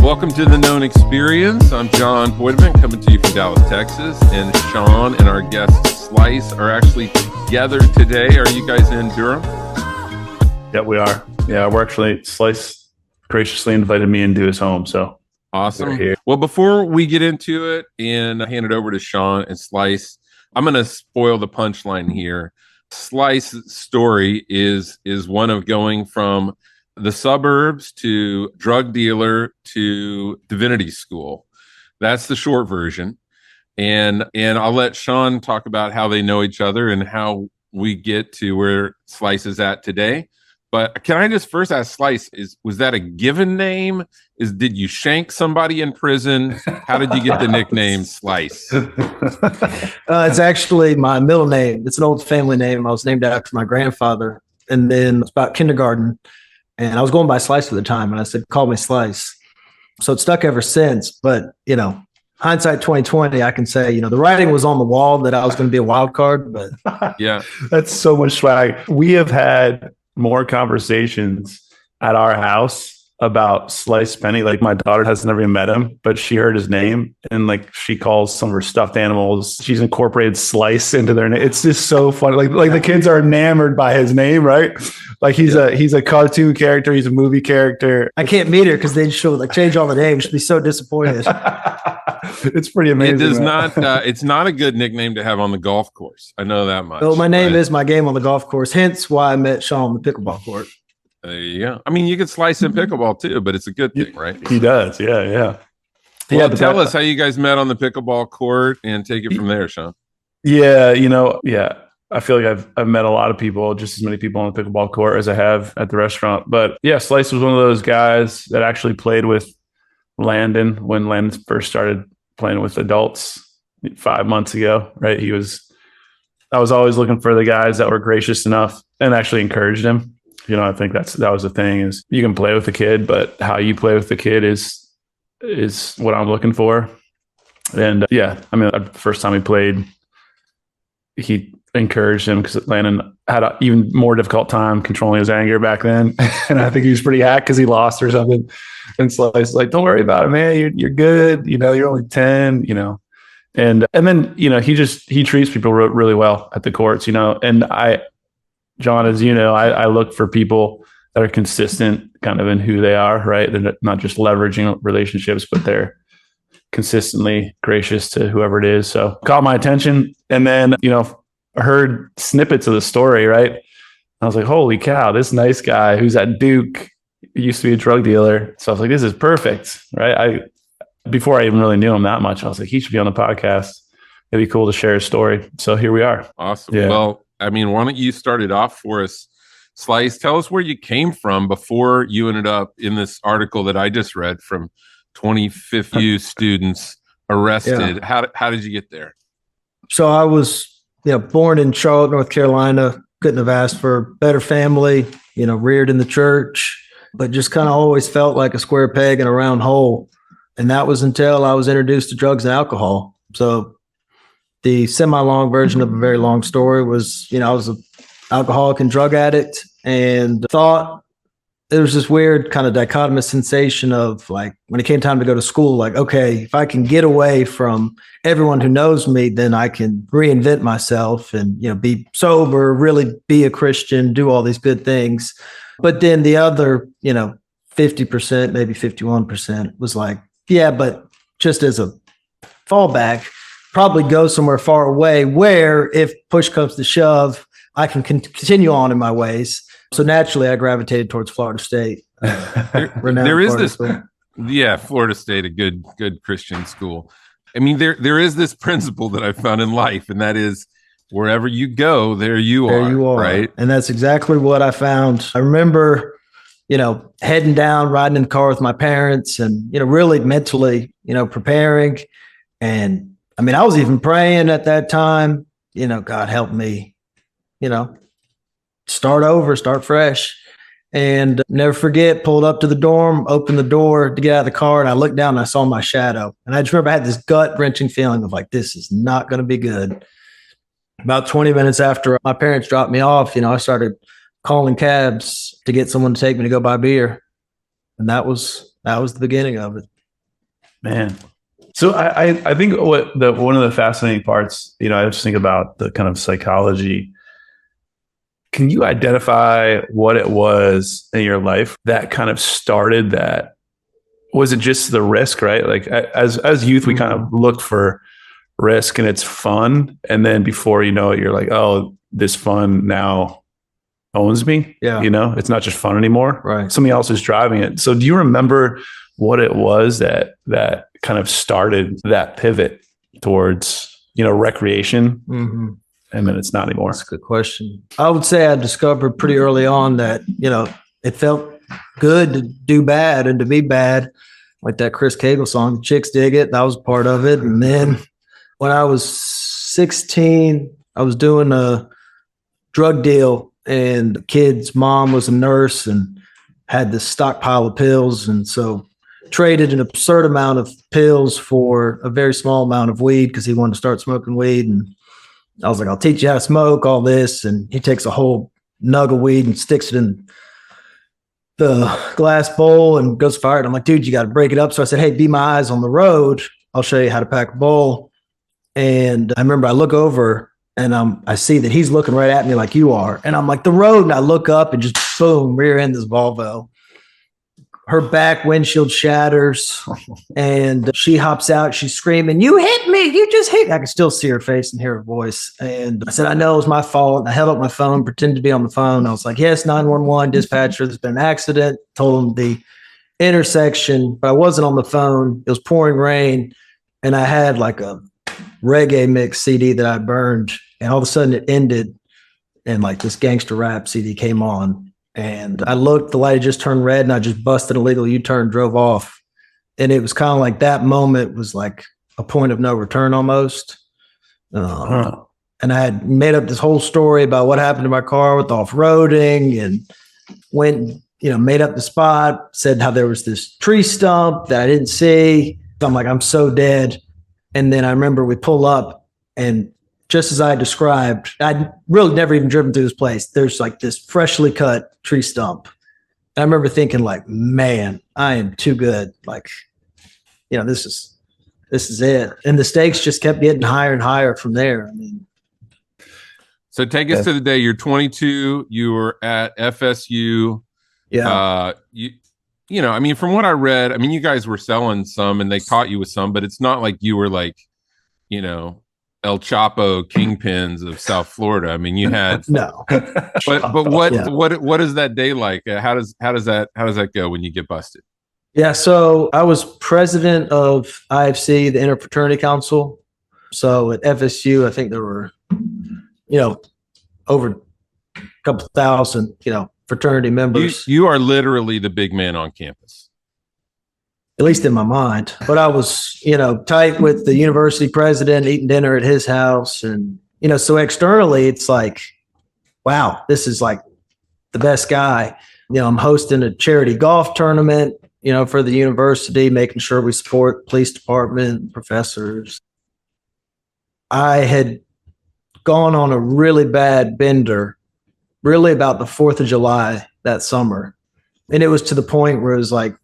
Welcome to the Known Experience. I'm John Boydman, coming to you from Dallas, Texas. And Sean and our guest Slice are actually together today. Are you guys in Durham? Yeah, we are. Yeah, we're actually, Slice graciously invited me into his home. So awesome. Well, before we get into it and hand it over to Sean and Slice, I'm going to spoil the punchline here. Slice's story is one of going from the suburbs to drug dealer to Divinity school. That's the short version. And I'll let Sean talk about how they know each other and how we get to where Slice is at today. But can I just first ask Slice, was that a given name? Did you shank somebody in prison? How did you get the nickname Slice? It's actually my middle name. It's an old family name. I was named after my grandfather. And then it's about kindergarten. And I was going by Slice at the time. And I said, call me Slice. So it's stuck ever since. But, hindsight 2020, I can say, the writing was on the wall that I was going to be a wild card. But yeah, that's so much swag. We have had more conversations at our house about Slice Penny. Like, my daughter has never even met him, but she heard his name and she calls some of her stuffed animals. She's incorporated Slice into their name. It's just so funny. Like the kids are enamored by his name, right? Like he's a cartoon character. He's a movie character. I can't meet her because they'd change all the names. She'd be so disappointed. It's pretty amazing. It does not. It's not a good nickname to have on the golf course. I know that much. Well, my name is my game on the golf course. Hence why I met Sean on the pickleball court. There you go. I mean, you could Slice in pickleball too, but it's a good thing, right? He does. Yeah. Well, tell us how you guys met on the pickleball court and take it from there, Sean. Yeah. I feel like I've met a lot of people, just as many people on the pickleball court as I have at the restaurant. But yeah, Slice was one of those guys that actually played with Landon when Landon first started playing with adults 5 months ago, right? I was always looking for the guys that were gracious enough and actually encouraged him. I think that was the thing, is you can play with the kid, but how you play with the kid is what I'm looking for. And the first time he played, he encouraged him because Landon had an even more difficult time controlling his anger back then. And I think he was pretty hacked because he lost or something. And so I was like, don't worry about it, man. You're good. You're only 10, and then, he treats people really well at the courts, and John, as you know, I look for people that are consistent kind of in who they are, right? They're not just leveraging relationships, but they're consistently gracious to whoever it is. So caught my attention. And then, I heard snippets of the story, right? I was like, holy cow, this nice guy who's at Duke used to be a drug dealer. So I was like, this is perfect, right? Before I even really knew him that much, I was like, he should be on the podcast. It'd be cool to share his story. So here we are. Awesome. Yeah. Well, why don't you start it off for us, Slice? Tell us where you came from before you ended up in this article that I just read from 25th U students arrested. Yeah. How did you get there? So I was, born in Charlotte, North Carolina. Couldn't have asked for a better family, reared in the church, but just kind of always felt like a square peg in a round hole. And that was until I was introduced to drugs and alcohol. So the semi-long version of a very long story was, I was an alcoholic and drug addict, and thought there was this weird kind of dichotomous sensation of, like, when it came time to go to school, like, okay, if I can get away from everyone who knows me, then I can reinvent myself and, be sober, really be a Christian, do all these good things. But then the other, 50%, maybe 51% was like, yeah, but just as a fallback, probably go somewhere far away where, if push comes to shove, I can continue on in my ways. So naturally, I gravitated towards Florida State. There is this, Florida State, a good Christian school. I mean, there is this principle that I found in life, and that is, wherever you go, there you are, right? And that's exactly what I found. I remember, heading down, riding in the car with my parents, and really mentally, preparing. And I was even praying at that time, God help me, start over, start fresh. And never forget, pulled up to the dorm, opened the door to get out of the car, and I looked down and I saw my shadow. And I just remember I had this gut-wrenching feeling of, like, this is not going to be good. About 20 minutes after my parents dropped me off, I started calling cabs to get someone to take me to go buy beer. And that was the beginning of it. Man. So I think one of the fascinating parts, I just think about the kind of psychology. Can you identify what it was in your life that kind of started that? Was it just the risk, right? Like as youth, we kind of looked for risk and it's fun. And then before you know it, you're like, oh, this fun now owns me. Yeah. It's not just fun anymore. Right. Somebody else is driving it. So do you remember what it was that kind of started that pivot towards, recreation? Mm-hmm. And then it's not anymore. That's a good question. I would say I discovered pretty early on that, it felt good to do bad and to be bad. Like that Chris Cagle song, Chicks Dig It. That was part of it. And then when I was 16, I was doing a drug deal and the kid's mom was a nurse and had this stockpile of pills. And so traded an absurd amount of pills for a very small amount of weed because he wanted to start smoking weed. And I was like, I'll teach you how to smoke, all this. And he takes a whole nug of weed and sticks it in the glass bowl and goes fire it. I'm like, dude, you got to break it up. So I said, hey, be my eyes on the road. I'll show you how to pack a bowl. And I remember I look over and I see that he's looking right at me like you are. And I'm like, the road. And I look up and just boom, rear end this Volvo. Her back windshield shatters and she hops out. She's screaming, you hit me. You just hit me. I can still see her face and hear her voice. And I said, I know it was my fault. And I held up my phone, pretended to be on the phone. I was like, yes, 911 dispatcher. There's been an accident. Told them the intersection, but I wasn't on the phone. It was pouring rain. And I had like a reggae mix CD that I burned. And all of a sudden it ended. And like this gangster rap CD came on. And I looked, the light had just turned red and I just busted a legal U-turn, drove off. And it was kind of like that moment was like a point of no return almost. And I had made up this whole story about what happened to my car with off-roading and went, made up the spot, said how there was this tree stump that I didn't see. So I'm like, I'm so dead. And then I remember we pull up and just as I described, I'd really never even driven through this place. There's like this freshly cut tree stump. And I remember thinking like, man, I am too good. Like, this is it. And the stakes just kept getting higher and higher from there. I mean, so take us to the day you're 22, you were at FSU. Yeah. I mean, from what I read, I mean, you guys were selling some and they caught you with some, but it's not like you were like, El Chapo kingpins of South Florida. I mean, you had no. But what is that day like? How does that go when you get busted? Yeah, so I was president of IFC, the Interfraternity Council. So at FSU, I think there were, over a couple thousand, fraternity members. You are literally the big man on campus. At least in my mind. But I was, tight with the university president, eating dinner at his house. And, so externally, it's like, wow, this is like the best guy. I'm hosting a charity golf tournament, for the university, making sure we support police department, professors. I had gone on a really bad bender, really about the 4th of July that summer. And it was to the point where it was like,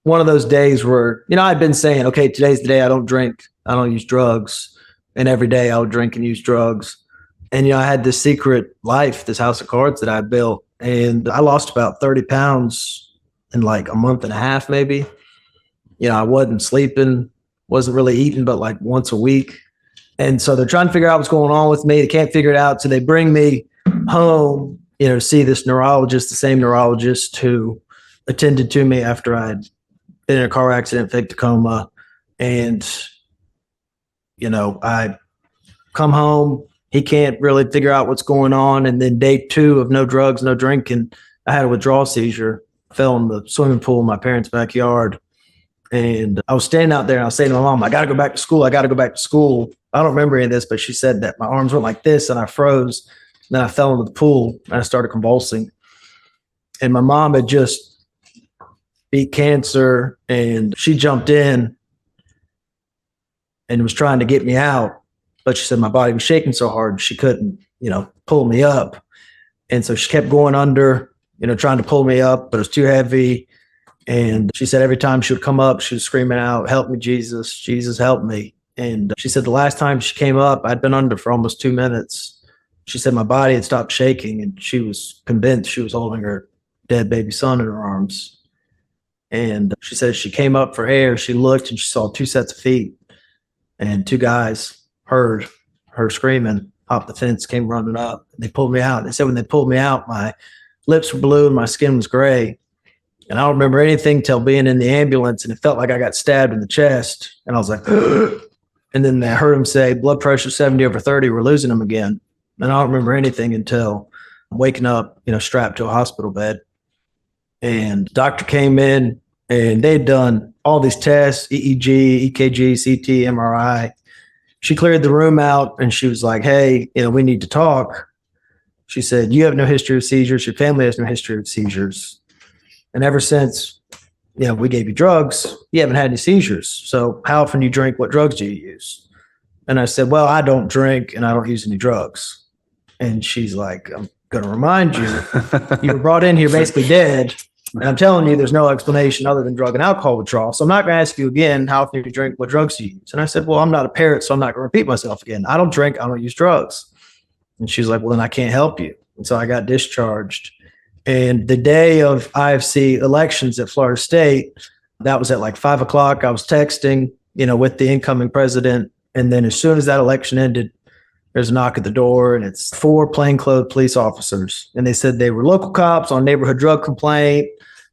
one of those days where, I'd been saying, okay, today's the day I don't drink, I don't use drugs. And every day I would drink and use drugs. And, I had this secret life, this house of cards that I built. And I lost about 30 pounds in like a month and a half, maybe. I wasn't sleeping, wasn't really eating, but like once a week. And so they're trying to figure out what's going on with me. They can't figure it out. So they bring me home, to see this neurologist, the same neurologist who attended to me after I'd been in a car accident, faked a coma. And, I come home, he can't really figure out what's going on. And then day 2 of no drugs, no drinking, I had a withdrawal seizure, fell in the swimming pool in my parents' backyard. And I was standing out there and I was saying to my mom, I got to go back to school. I got to go back to school. I don't remember any of this, but she said that my arms went like this and I froze. And then I fell into the pool and I started convulsing. And my mom had just beat cancer and she jumped in and was trying to get me out. But she said my body was shaking so hard she couldn't, pull me up. And so she kept going under, trying to pull me up, but it was too heavy. And she said every time she would come up, she was screaming out, "Help me, Jesus, Jesus, help me." And she said the last time she came up, I'd been under for almost 2 minutes. She said my body had stopped shaking, and she was convinced she was holding her dead baby son in her arms. And she said she came up for air. She looked and she saw 2 sets of feet, and 2 guys heard her screaming, hopped the fence, came running up. They pulled me out. They said when they pulled me out, my lips were blue and my skin was gray. And I don't remember anything till being in the ambulance, and it felt like I got stabbed in the chest. And I was like, and then I heard him say, blood pressure 70/30, we're losing him again. And I don't remember anything until waking up, strapped to a hospital bed. And the doctor came in, and they'd done all these tests, EEG, EKG, CT, MRI. She cleared the room out, and she was like, hey, we need to talk. She said, you have no history of seizures. Your family has no history of seizures. And ever since, we gave you drugs, you haven't had any seizures. So how often do you drink? What drugs do you use? And I said, well, I don't drink and I don't use any drugs. And she's like, I'm going to remind you, you were brought in here basically dead. And I'm telling you, there's no explanation other than drug and alcohol withdrawal. So I'm not going to ask you again, how often do you drink? What drugs do you use? And I said, well, I'm not a parrot, so I'm not going to repeat myself again. I don't drink. I don't use drugs. And she's like, well, then I can't help you. And so I got discharged. And the day of IFC elections at Florida State, that was at like 5 o'clock. I was texting, with the incoming president. And then as soon as that election ended, there's a knock at the door, and it's 4 plainclothes police officers. And they said they were local cops on neighborhood drug complaint,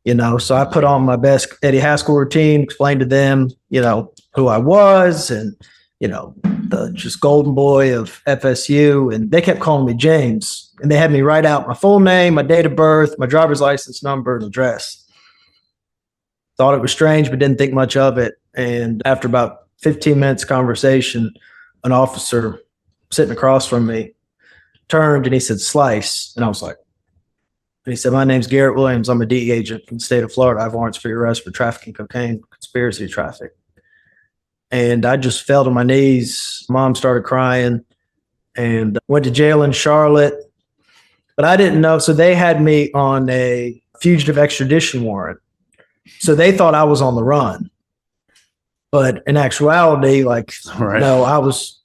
So I put on my best Eddie Haskell routine, explained to them, who I was and, the just golden boy of FSU. And they kept calling me James. And they had me write out my full name, my date of birth, my driver's license number, and address. Thought it was strange, but didn't think much of it. And after about 15 minutes conversation, an officer sitting across from me turned and he said, Slice. And I was like, and he said, my name's Garrett Williams. I'm a DE agent from the state of Florida. I have warrants for your arrest for trafficking cocaine, conspiracy to traffic. And I just fell to my knees. Mom started crying and went to jail in Charlotte. But I didn't know. So they had me on a fugitive extradition warrant. So they thought I was on the run. But in actuality, no, I was,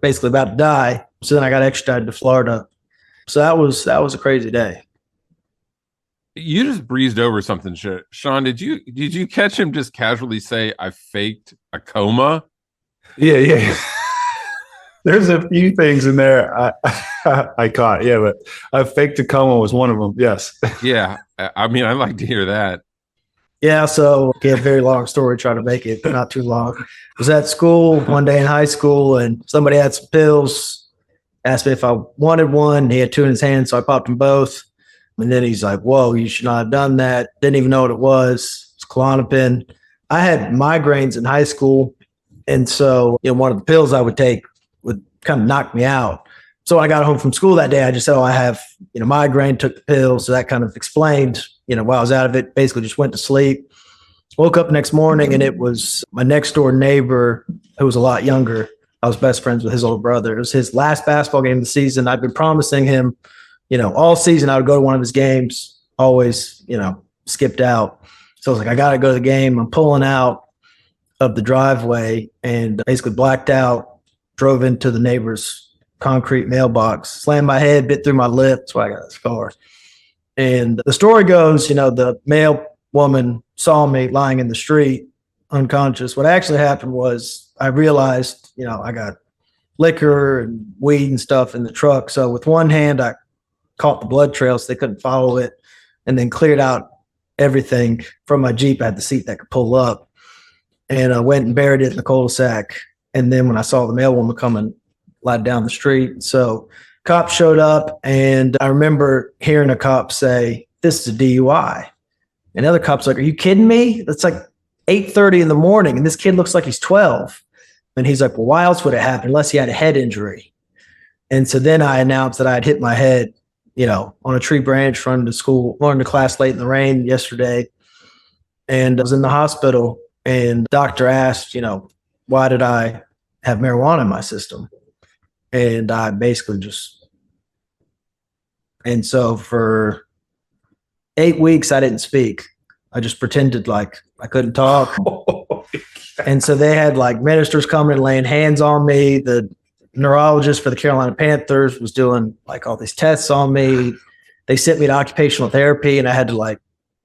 basically about to die. So then I got extradited to Florida. So that was a crazy day. You just breezed over something, Sean. Did you catch him just casually say, I faked a coma? Yeah. There's a few things in there I caught. Yeah, but I faked a coma was one of them. Yes. Yeah. I mean, I'd like to hear that. Yeah. So a very long story, try to make it not too long. I was at school one day in high school, and somebody had some pills, asked me if I wanted one. He had 2 in his hand, so I popped them both. And then he's like, whoa, you should not have done that. Didn't even know what it was. It's Klonopin. I had migraines in high school. And so, one of the pills I would take would kind of knock me out. So when I got home from school that day, I just said, I have, migraine, took the pills. So that kind of explained, while I was out of it, basically just went to sleep. Woke up next morning, and it was my next door neighbor who was a lot younger. I was best friends with his older brother. It was his last basketball game of the season. I'd been promising him, all season I would go to one of his games, always, skipped out. So I was like, I got to go to the game. I'm pulling out of the driveway and basically blacked out, drove into the neighbor's concrete mailbox, slammed my head, bit through my lip. That's why I got a scar. And the story goes, the mail woman saw me lying in the street unconscious. What actually happened was I realized, I got liquor and weed and stuff in the truck. So with one hand, I caught the blood trail so they couldn't follow it, and then cleared out everything from my Jeep. I had the seat that could pull up, and I went and buried it in the cul-de-sac. And then when I saw the mail woman coming, lied down the street. So cops showed up, and I remember hearing a cop say, this is a DUI. And the other cop's like, are you kidding me? It's like 8:30 in the morning, and this kid looks like he's 12. And he's like, well, why else would it happen unless he had a head injury? And so then I announced that I had hit my head, on a tree branch running to school, running to class late in the rain yesterday. And I was in the hospital, and the doctor asked, why did I have marijuana in my system? And I basically and so for 8 weeks, I didn't speak. I just pretended like I couldn't talk. And so they had like ministers coming and laying hands on me. The neurologist for the Carolina Panthers was doing like all these tests on me. They sent me to occupational therapy, and I had to like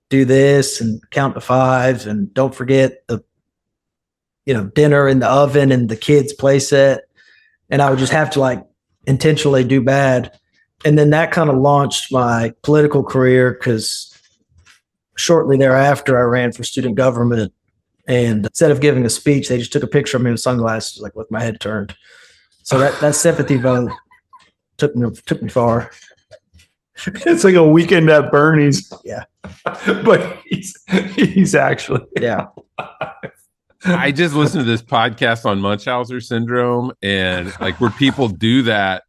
do this and count to 5 and don't forget the, dinner in the oven and the kids' play set. And I would just have to like intentionally do bad. And then that kind of launched my political career, because shortly thereafter I ran for student government. And instead of giving a speech, they just took a picture of me with sunglasses, like with my head turned. So that sympathy vote took me far. It's like a weekend at Bernie's. Yeah. But he's actually. Yeah. I just listened to this podcast on Munchausen syndrome, and like where people do that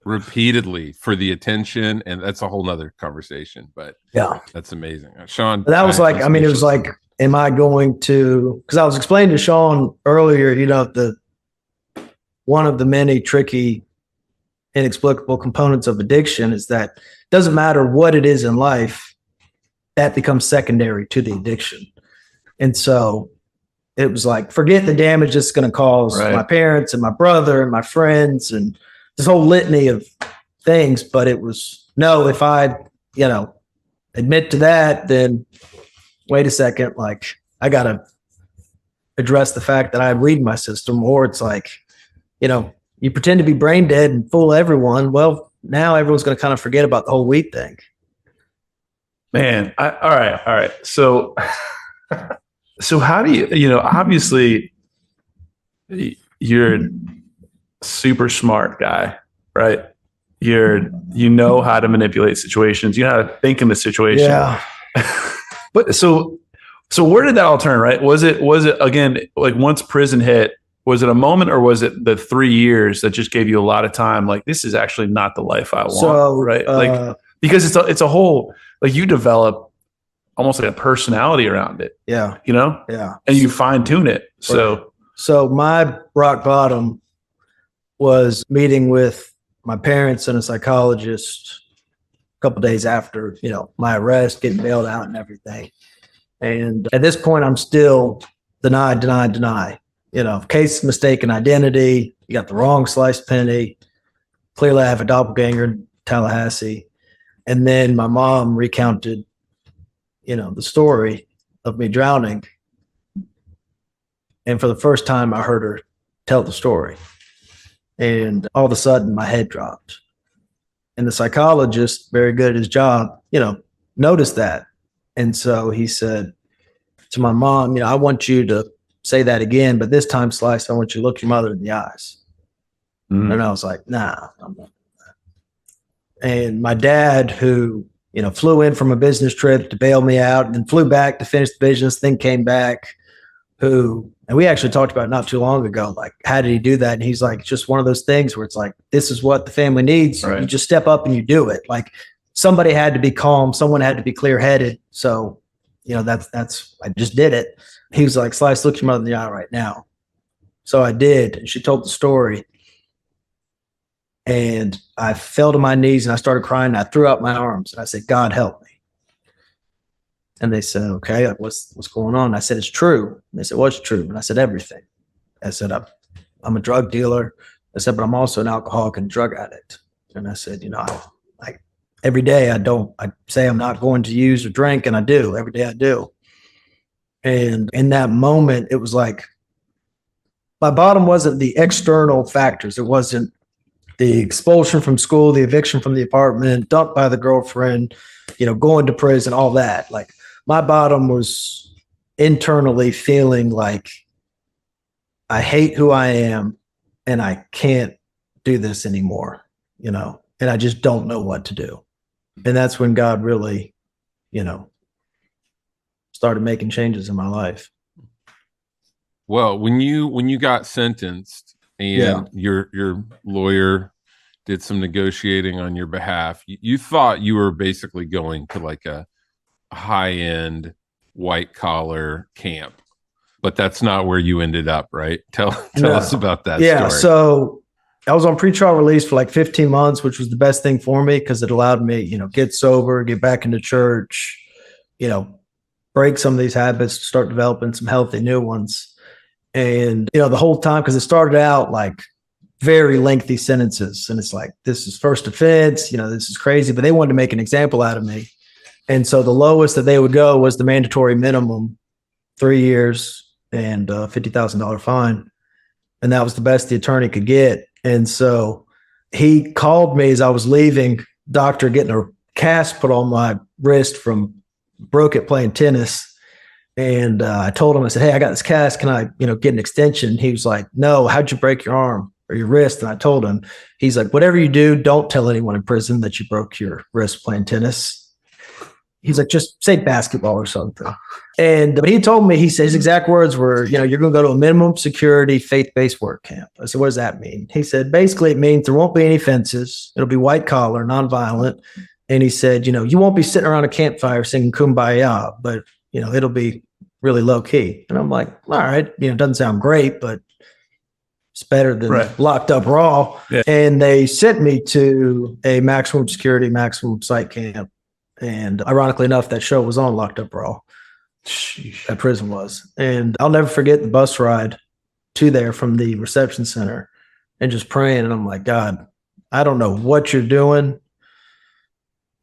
repeatedly for the attention, and that's a whole nother conversation. But yeah, that's amazing. Sean, but that was like, I mean, it was like, am I going to, because I was explaining to Sean earlier, one of the many tricky, inexplicable components of addiction is that it doesn't matter what it is in life, that becomes secondary to the addiction. And so it was like, forget the damage it's going to cause my parents and my brother and my friends and this whole litany of things. But it was, no, if I, admit to that, then wait a second, like I got to address the fact that I have weed in my system. Or it's like, you pretend to be brain dead and fool everyone. Well, now everyone's going to kind of forget about the whole weed thing. Man, all right. So how do you, obviously you're a super smart guy, right? You know how to manipulate situations. You know how to think in the situation. Yeah. But so where did that all turn, right? Was it again, like once prison hit, was it a moment, or was it the 3 years that just gave you a lot of time? Like, this is actually not the life I want, right? Like, because it's a whole, like you develop almost like a personality around it. Yeah. Yeah. And you fine tune it. So my rock bottom was meeting with my parents and a psychologist a couple of days after, my arrest, getting bailed out and everything. And at this point, I'm still deny. Case mistaken identity. You got the wrong sliced penny. Clearly, I have a doppelganger in Tallahassee. And then my mom recounted, the story of me drowning. And for the first time, I heard her tell the story. And all of a sudden, my head dropped. And the psychologist, very good at his job, noticed that. And so he said to my mom, I want you to say that again, but this time, Slice, I want you to look your mother in the eyes. Mm. And I was like, nah, I'm not. And my dad, who, flew in from a business trip to bail me out and then flew back to finish the business, then came back, and we actually talked about it not too long ago, like, how did he do that? And he's like, it's just one of those things where it's like, this is what the family needs. Right. You just step up and you do it. Like, somebody had to be calm. Someone had to be clear-headed. So, that's, I just did it. He was like, Slice, look your mother in the eye right now. So I did. And she told the story. And I fell to my knees and I started crying. And I threw up my arms and I said, God, help me. And they said, okay, what's going on? And I said, it's true. And they said, what's true? And I said, everything. I said, I'm a drug dealer. I said, but I'm also an alcoholic and drug addict. And I said, I every day I say I'm not going to use or drink, and I do. Every day I do. And in that moment, it was like, my bottom wasn't the external factors. It wasn't the expulsion from school, the eviction from the apartment, dumped by the girlfriend, going to prison, all that. Like, my bottom was internally feeling like I hate who I am and I can't do this anymore, and I just don't know what to do. And that's when God really, started making changes in my life. Well, when you got sentenced and your lawyer did some negotiating on your behalf, you thought you were basically going to like a high-end white collar camp, but that's not where you ended up, right? Tell us about that story. So I was on pretrial release for like 15 months, which was the best thing for me because it allowed me, get sober, get back into church, break some of these habits, start developing some healthy new ones. And, you know, the whole time, because it started out like very lengthy sentences. And it's like, this is first offense, you know, this is crazy. But they wanted to make an example out of me. And so the lowest that they would go was the mandatory minimum, 3 years and a $50,000 fine. And that was the best the attorney could get. And so he called me as I was leaving, doctor getting a cast put on my wrist from broke it playing tennis. And I told him, I said, hey, I got this cast. Can I, you know, get an extension? He was like, no, how'd you break your arm or your wrist? And I told him, he's like, whatever you do, don't tell anyone in prison that you broke your wrist playing tennis. He's like, just say basketball or something. And but he told me, he said his exact words were, you know, you're going to go to a minimum security faith-based work camp. I said, what does that mean? He said, basically it means there won't be any fences. It'll be white collar, nonviolent. And he said, you know, you won't be sitting around a campfire singing Kumbaya, but, you know, it'll be really low key. And I'm like, all right, you know, it doesn't sound great, but it's better than locked up raw. Yeah. And they sent me to a maximum security, maximum site camp. And ironically enough, that show was on Locked Up Raw. Sheesh. That prison was. And I'll never forget the bus ride to there from the reception center and just praying. And I'm like, God, I don't know what you're doing.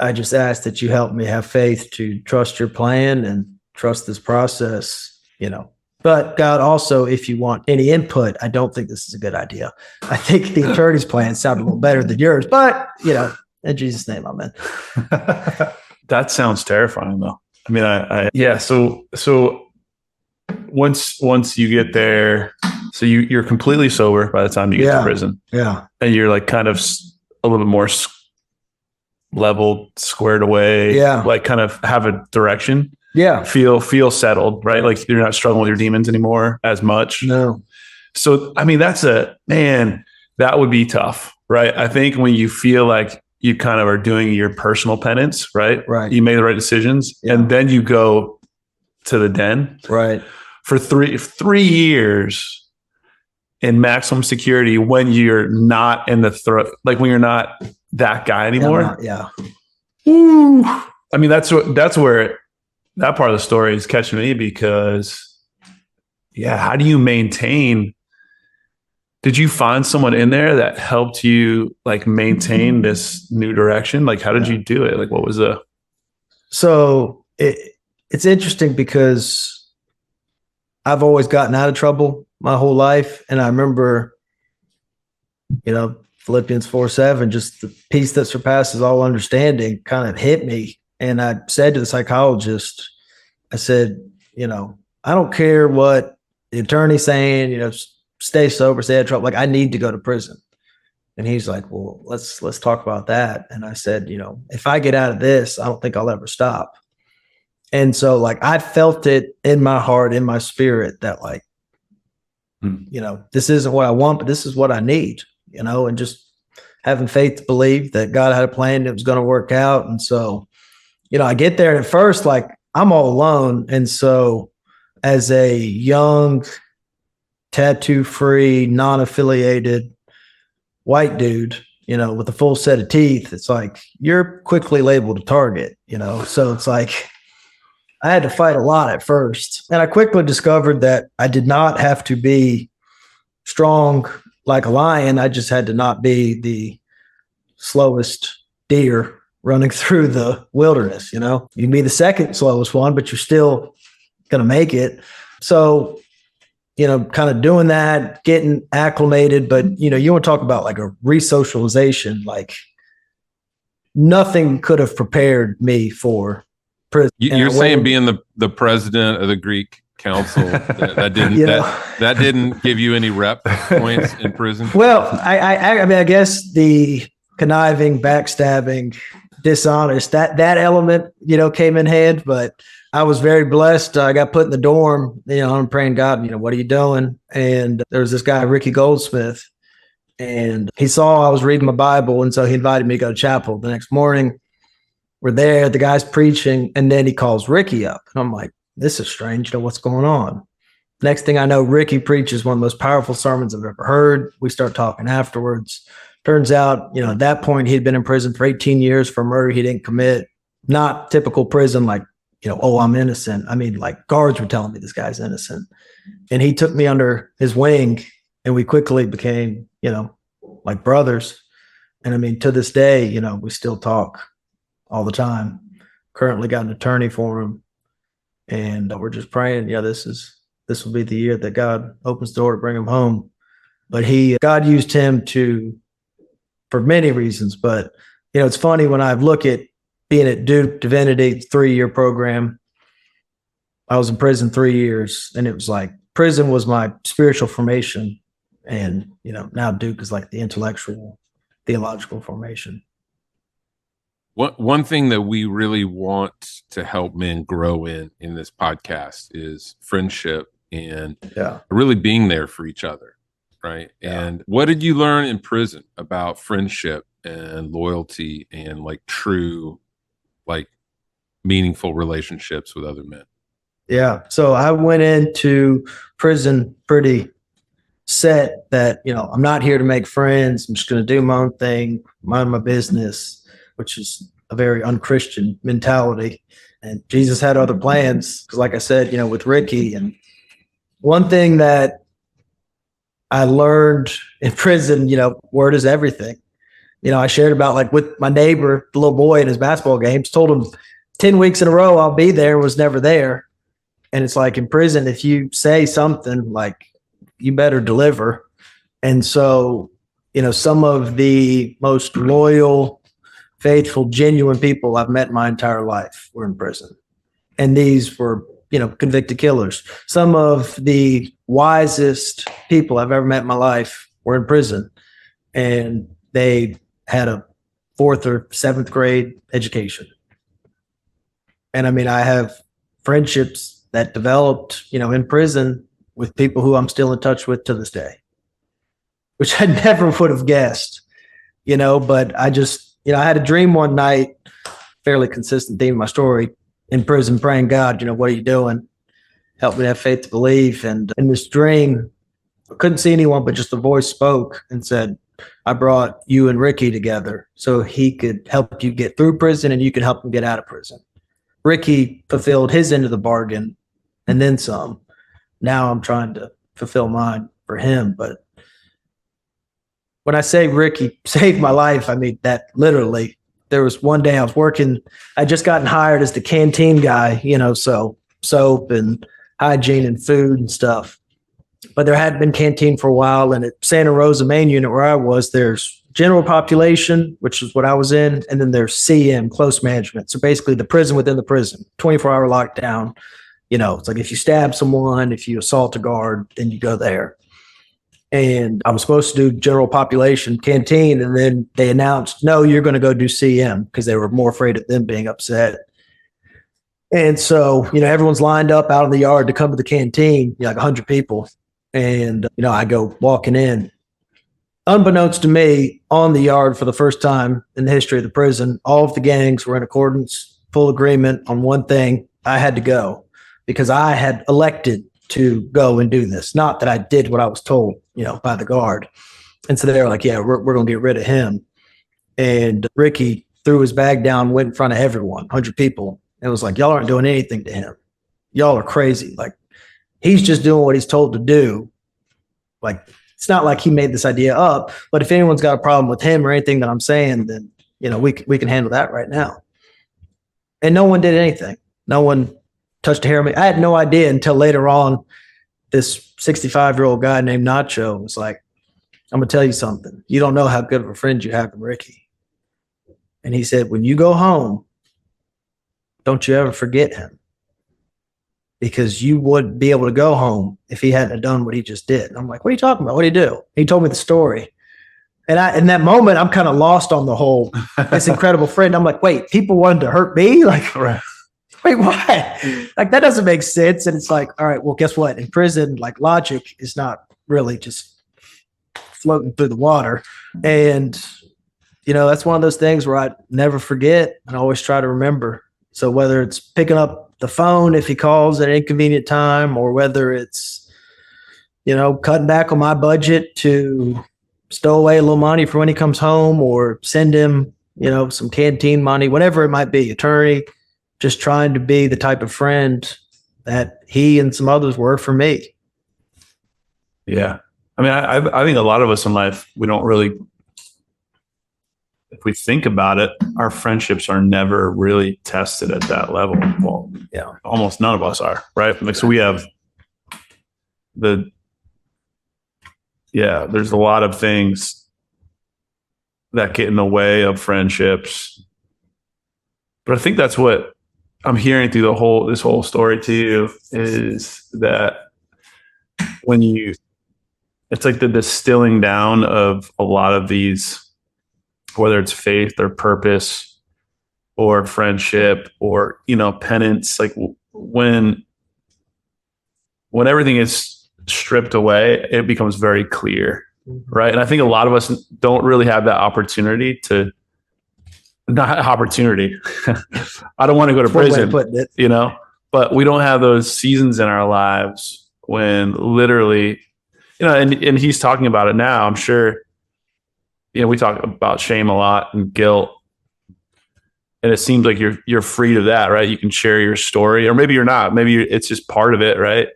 I just ask that you help me have faith to trust your plan and trust this process, you know. But God, also, if you want any input, I don't think this is a good idea. I think the attorney's plan sounded a little better than yours, but, you know, in Jesus' name, amen. That sounds terrifying, though. I mean, yeah. So once you get there, so you're completely sober by the time you get to prison. Yeah. And you're like kind of a little bit more leveled, squared away. Yeah. Like kind of have a direction. Yeah. Feel settled, right? Like you're not struggling with your demons anymore as much. No. So, I mean, that would be tough, right? I think when you feel like you kind of are doing your personal penance, right? Right. You made the right decisions, and then you go to the den, right? For 3 years in maximum security when you're not in the throat, like when you're not that guy anymore. Yeah. Ooh. I mean, that's where that part of the story is catching me because, yeah, how do you maintain? Did you find someone in there that helped you like maintain this new direction? Like, how did you do it? Like, what was So it's interesting because I've always gotten out of trouble my whole life. And I remember, you know, Philippians 4:7, just the peace that surpasses all understanding kind of hit me. And I said to the psychologist, I said, you know, I don't care what the attorney's saying, you know, stay sober, stay out of trouble. Like, I need to go to prison. And he's like, well, let's talk about that. And I said, you know, if I get out of this, I don't think I'll ever stop. And so like, I felt it in my heart, in my spirit that like, you know, this isn't what I want, but this is what I need, you know, and just having faith to believe that God had a plan that was going to work out. And so, you know, I get there and at first, like I'm all alone. And so as a young, tattoo-free, non-affiliated white dude, you know, with a full set of teeth, it's like you're quickly labeled a target, you know. So it's like I had to fight a lot at first. And I quickly discovered that I did not have to be strong like a lion. I just had to not be the slowest deer running through the wilderness, you know. You can be the second slowest one, but you're still going to make it. So, you know, kind of doing that, getting acclimated, but, you know, you want to talk about like a re-socialization, like nothing could have prepared me for prison. You're saying being the president of the Greek council, that didn't, that didn't give you any rep points in prison? Well, I mean, I guess the conniving, backstabbing, dishonest, that element, you know, came in head, but I was very blessed. I got put in the dorm, you know, I'm praying, God, you know, what are you doing? And there was this guy, Ricky Goldsmith, and he saw I was reading my Bible. And so he invited me to go to chapel the next morning. We're there, the guy's preaching, and then he calls Ricky up. And I'm like, this is strange. You know, what's going on? Next thing I know, Ricky preaches one of the most powerful sermons I've ever heard. We start talking afterwards. Turns out, you know, at that point, he'd been in prison for 18 years for a murder he didn't commit. Not typical prison, like oh, I'm innocent. I mean, like guards were telling me this guy's innocent. And he took me under his wing and we quickly became, like brothers. And I mean, to this day, we still talk all the time. Currently got an attorney for him. And we're just praying, this will be the year that God opens the door to bring him home. But God used him for many reasons. But, it's funny when I look at being at Duke Divinity 3-year program. I was in prison 3 years, and it was like prison was my spiritual formation. And, now Duke is like the intellectual, theological formation. One thing that we really want to help men grow in this podcast is friendship and really being there for each other, right? Yeah. And what did you learn in prison about friendship and loyalty and like true, like meaningful relationships with other men? Yeah. So I went into prison pretty set that, I'm not here to make friends. I'm just going to do my own thing, mind my business, which is a very unchristian mentality. And Jesus had other plans. Because like I said, with Ricky, and one thing that I learned in prison, word is everything. I shared about like with my neighbor, the little boy in his basketball games, told him 10 weeks in a row, I'll be there, was never there. And it's like in prison, if you say something, like you better deliver. And so, some of the most loyal, faithful, genuine people I've met my entire life were in prison. And these were, convicted killers. Some of the wisest people I've ever met in my life were in prison. And they had a 4th or 7th grade education. And I mean, I have friendships that developed, in prison with people who I'm still in touch with to this day, which I never would have guessed, but I just, I had a dream one night, fairly consistent theme of my story, in prison, praying, God, what are you doing? Help me have faith to believe. And in this dream, I couldn't see anyone, but just the voice spoke and said, I brought you and Ricky together so he could help you get through prison and you could help him get out of prison. Ricky fulfilled his end of the bargain and then some. Now I'm trying to fulfill mine for him. But when I say Ricky saved my life, I mean that literally. There was one day I was working, I just gotten hired as the canteen guy, so soap and hygiene and food and stuff. But there had been canteen for a while. And at Santa Rosa main unit where I was, there's general population, which is what I was in. And then there's CM, close management. So basically the prison within the prison, 24-hour lockdown. It's like if you stab someone, if you assault a guard, then you go there. And I was supposed to do general population canteen. And then they announced, no, you're going to go do CM because they were more afraid of them being upset. And so, everyone's lined up out in the yard to come to the canteen, like 100 people. And, I go walking in. Unbeknownst to me, on the yard for the first time in the history of the prison, all of the gangs were in accordance, full agreement on one thing. I had to go because I had elected to go and do this. Not that I did what I was told, by the guard. And so they were like, yeah, we're going to get rid of him. And Ricky threw his bag down, went in front of everyone, 100 people. And was like, y'all aren't doing anything to him. Y'all are crazy. Like, he's just doing what he's told to do. Like, it's not like he made this idea up, but if anyone's got a problem with him or anything that I'm saying, then, we can handle that right now. And no one did anything. No one touched a hair of me. I had no idea until later on, this 65-year-old guy named Nacho was like, I'm going to tell you something. You don't know how good of a friend you have in Ricky. And he said, when you go home, don't you ever forget him. Because you wouldn't be able to go home if he hadn't done what he just did. And I'm like, what are you talking about? What did he do? He told me the story. And in that moment, I'm kind of lost on the whole, this incredible friend. I'm like, wait, people wanted to hurt me? Like, wait, what? Like, that doesn't make sense. And it's like, all right, well, guess what? In prison, like, logic is not really just floating through the water. And, that's one of those things where I never forget and I always try to remember. So whether it's picking up the phone if he calls at an inconvenient time, or whether it's, cutting back on my budget to stow away a little money for when he comes home, or send him, some canteen money, whatever it might be, attorney, just trying to be the type of friend that he and some others were for me. Yeah. I mean, I think a lot of us in life, we don't really, if we think about it, our friendships are never really tested at that level. Well, Yeah. almost none of us are, right? Like, so we have there's a lot of things that get in the way of friendships. But I think that's what I'm hearing through this whole story too, is that it's like the distilling down of a lot of these, whether it's faith or purpose or friendship or, penance, like when everything is stripped away, it becomes very clear. Right. And I think a lot of us don't really have that opportunity not opportunity. I don't want to go to prison, but we don't have those seasons in our lives when literally, and he's talking about it now. I'm sure, we talk about shame a lot and guilt, and it seems like you're free to that, right? You can share your story, or maybe you're not. Maybe it's just part of it, right?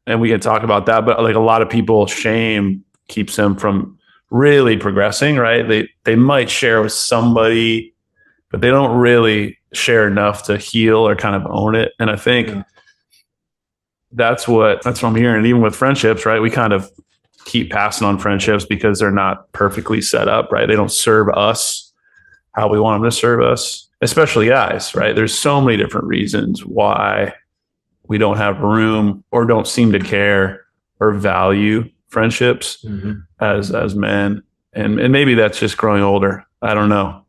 And we can talk about that. But like a lot of people, shame keeps them from really progressing, right? They might share with somebody, but they don't really share enough to heal or kind of own it. And I think that's what I'm hearing. Even with friendships, right? We kind of keep passing on friendships because they're not perfectly set up, right? They don't serve us how we want them to serve us, especially guys, right? There's so many different reasons why we don't have room or don't seem to care or value friendships as men. And maybe that's just growing older. I don't know.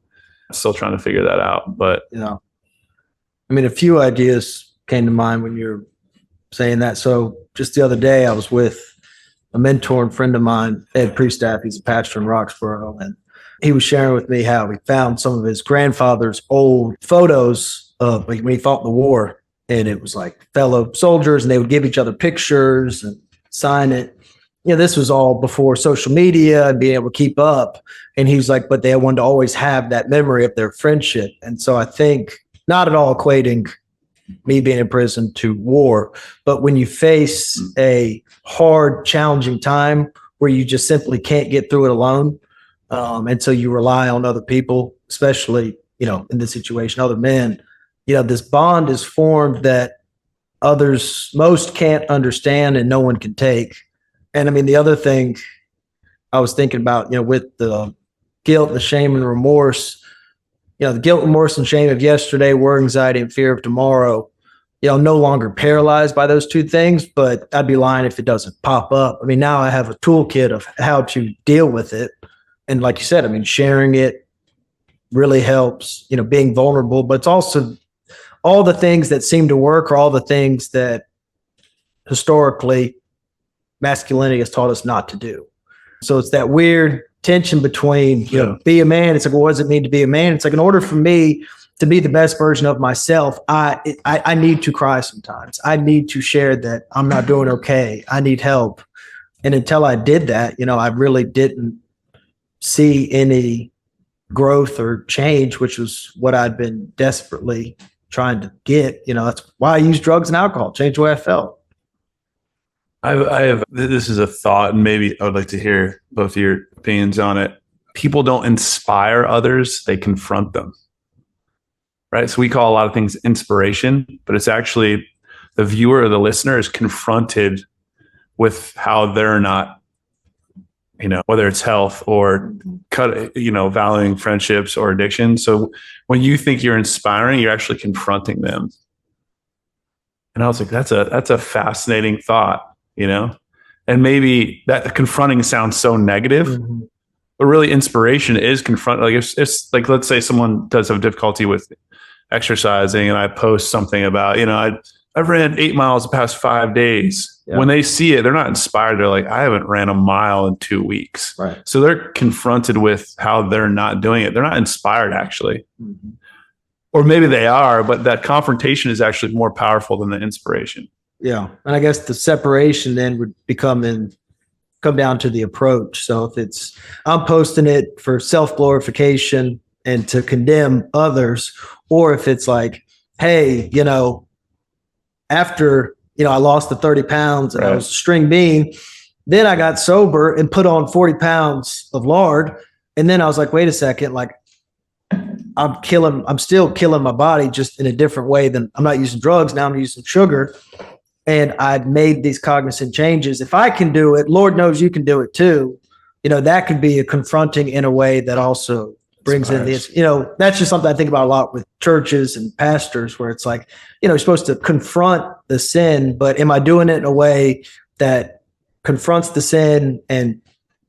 I'm still trying to figure that out, but I mean, a few ideas came to mind when you're saying that. So just the other day I was with a mentor and friend of mine, Ed Priestaff. He's a pastor in Roxborough, and he was sharing with me how he found some of his grandfather's old photos of when he fought in the war, and it was like fellow soldiers, and they would give each other pictures and sign it. This was all before social media and being able to keep up. And he's like, but they wanted to always have that memory of their friendship. And so I think, not at all equating me being in prison to war, but when you face a hard, challenging time where you just simply can't get through it alone, and so you rely on other people, especially, in this situation, other men, this bond is formed that most can't understand and no one can take. And I mean, the other thing I was thinking about, with the guilt, the shame and remorse, the guilt, remorse, and shame of yesterday, worry, anxiety, and fear of tomorrow, no longer paralyzed by those two things, but I'd be lying if it doesn't pop up. I mean, now I have a toolkit of how to deal with it. And like you said, I mean, sharing it really helps, being vulnerable, but it's also all the things that seem to work are all the things that historically masculinity has taught us not to do. So it's that weird tension between, be a man. It's like, what does it mean to be a man? It's like, in order for me to be the best version of myself, I need to cry sometimes. I need to share that I'm not doing okay. I need help. And until I did that, I really didn't see any growth or change, which was what I'd been desperately trying to get. That's why I use drugs and alcohol, change the way I felt. I have, this is a thought, and maybe I would like to hear both of your opinions on it. People don't inspire others, they confront them. Right? So we call a lot of things inspiration, but it's actually the viewer or the listener is confronted with how they're not, whether it's health or valuing friendships or addiction. So when you think you're inspiring, you're actually confronting them. And I was like, that's a fascinating thought. And maybe that confronting sounds so negative, but really inspiration is confront. Like if like, let's say someone does have difficulty with exercising and I post something about, I ran 8 miles the past 5 days. Yeah. When they see it, they're not inspired. They're like, I haven't ran a mile in 2 weeks. Right. So they're confronted with how they're not doing it. They're not inspired actually. Or maybe they are, but that confrontation is actually more powerful than the inspiration. Yeah. And I guess the separation then would come down to the approach. So if it's, I'm posting it for self-glorification and to condemn others, or if it's like, hey, after, I lost the 30 pounds and I Right. was a string bean, then I got sober and put on 40 pounds of lard. And then I was like, wait a second, like I'm still killing my body just in a different way than I'm not using drugs. Now I'm using sugar. And I'd made these cognizant changes. If I can do it, Lord knows you can do it too. That could be a confronting in a way that also brings in this, that's just something I think about a lot with churches and pastors, where it's like, you're supposed to confront the sin, but am I doing it in a way that confronts the sin and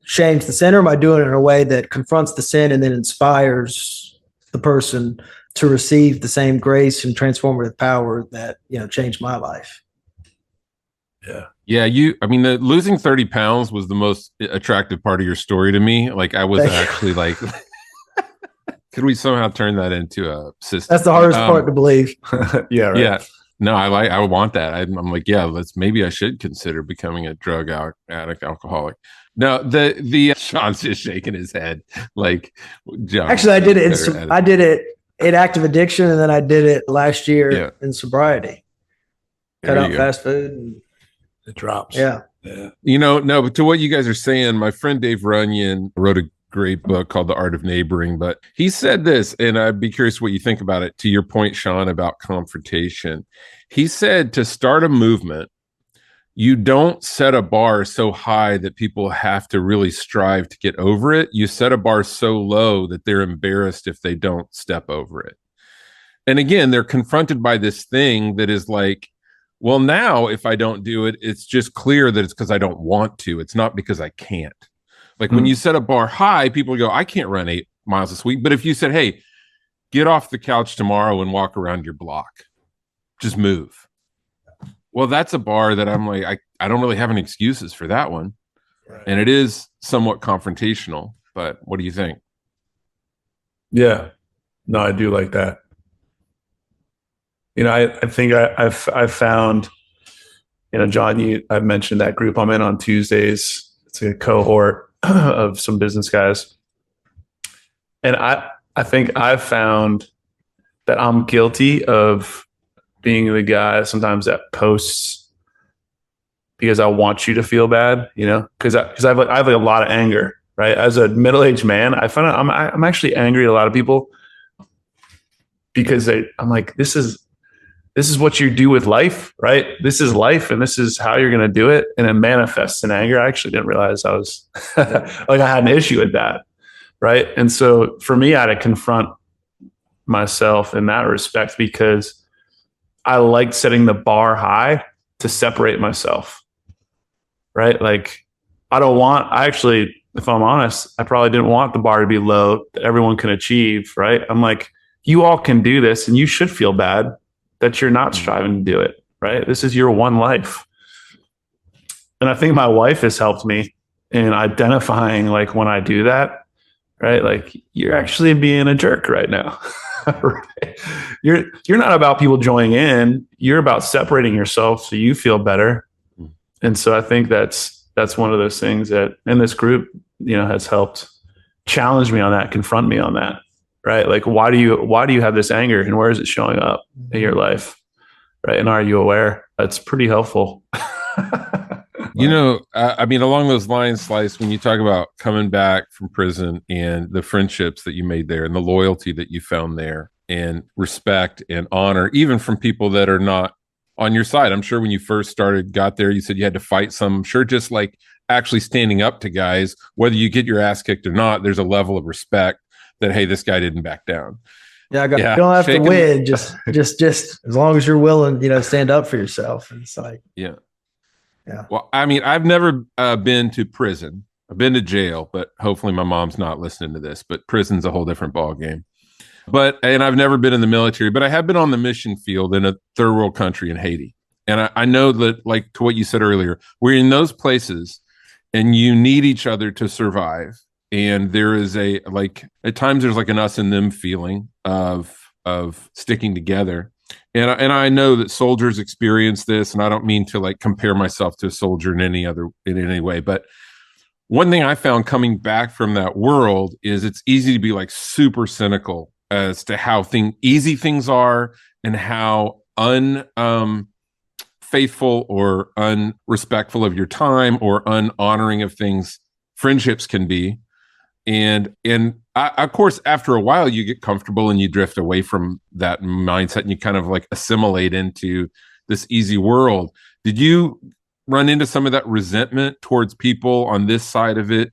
shames the sinner? Or am I doing it in a way that confronts the sin and then inspires the person to receive the same grace and transformative power that, changed my life? Yeah, the losing 30 pounds was the most attractive part of your story to me. Like, I was actually like, could we somehow turn that into a system? That's the hardest part to believe. Yeah, right. Yeah. No, I want that. I'm like, yeah, maybe I should consider becoming a drug addict, alcoholic. No, the Sean's just shaking his head. Like, John, actually, I did it in active addiction, and then I did it last year in sobriety. Cut out fast food. And it drops. Yeah. No, but to what you guys are saying, my friend Dave Runyon wrote a great book called The Art of Neighboring, but he said this, and I'd be curious what you think about it. To your point, Sean, about confrontation, he said to start a movement, you don't set a bar so high that people have to really strive to get over it. You set a bar so low that they're embarrassed if they don't step over it. And again, they're confronted by this thing that is like, well, now if I don't do it, it's just clear that it's because I don't want to. It's not because I can't. Like when you set a bar high, people go, I can't run 8 miles this week. But if you said, hey, get off the couch tomorrow and walk around your block, just move. Well, that's a bar that I'm like, I don't really have any excuses for that one. Right. And it is somewhat confrontational. But what do you think? Yeah. No, I do like that. I think I've found, John, I've mentioned that group I'm in on Tuesdays. It's a cohort of some business guys. And I think I've found that I'm guilty of being the guy sometimes that posts because I want you to feel bad, because I have a lot of anger, right? As a middle-aged man, I find I'm actually angry at a lot of people because I'm like, this is what you do with life, right? This is life, and this is how you're going to do it. And it manifests in anger. I actually didn't realize I was like, I had an issue with that, right? And so for me, I had to confront myself in that respect because I liked setting the bar high to separate myself, right? Like, if I'm honest, I probably didn't want the bar to be low that everyone can achieve, right? I'm like, you all can do this, and you should feel bad that you're not striving to do it, right? This is your one life. And I think my wife has helped me in identifying, like, when I do that, right? Like, you're actually being a jerk right now. Right? You're not about people joining in. You're about separating yourself so you feel better. And so I think that's one of those things that in this group, has helped challenge me on that, confront me on that. Right? Like, why do you have this anger, and where is it showing up in your life? Right? And are you aware? That's pretty helpful. Along those lines, Slice, when you talk about coming back from prison and the friendships that you made there and the loyalty that you found there and respect and honor, even from people that are not on your side. I'm sure when you first got there, you said you had to fight some. I'm sure just like actually standing up to guys, whether you get your ass kicked or not, there's a level of respect that, hey, this guy didn't back down. You don't have to win. Just as long as you're willing, stand up for yourself. And it's like, yeah. Well, I've never been to prison. I've been to jail, but hopefully my mom's not listening to this. But prison's a whole different ballgame. And I've never been in the military, but I have been on the mission field in a third world country in Haiti. And I know that, like to what you said earlier, we're in those places, and you need each other to survive. And there is at times there's like an us and them feeling of sticking together. And I know that soldiers experience this, and I don't mean to like compare myself to a soldier in any way. But one thing I found coming back from that world is it's easy to be like super cynical as to how easy things are and how faithful or unrespectful of your time or unhonoring of things friendships can be. And of course, after a while, you get comfortable and you drift away from that mindset and you kind of like assimilate into this easy world. Did you run into some of that resentment towards people on this side of it?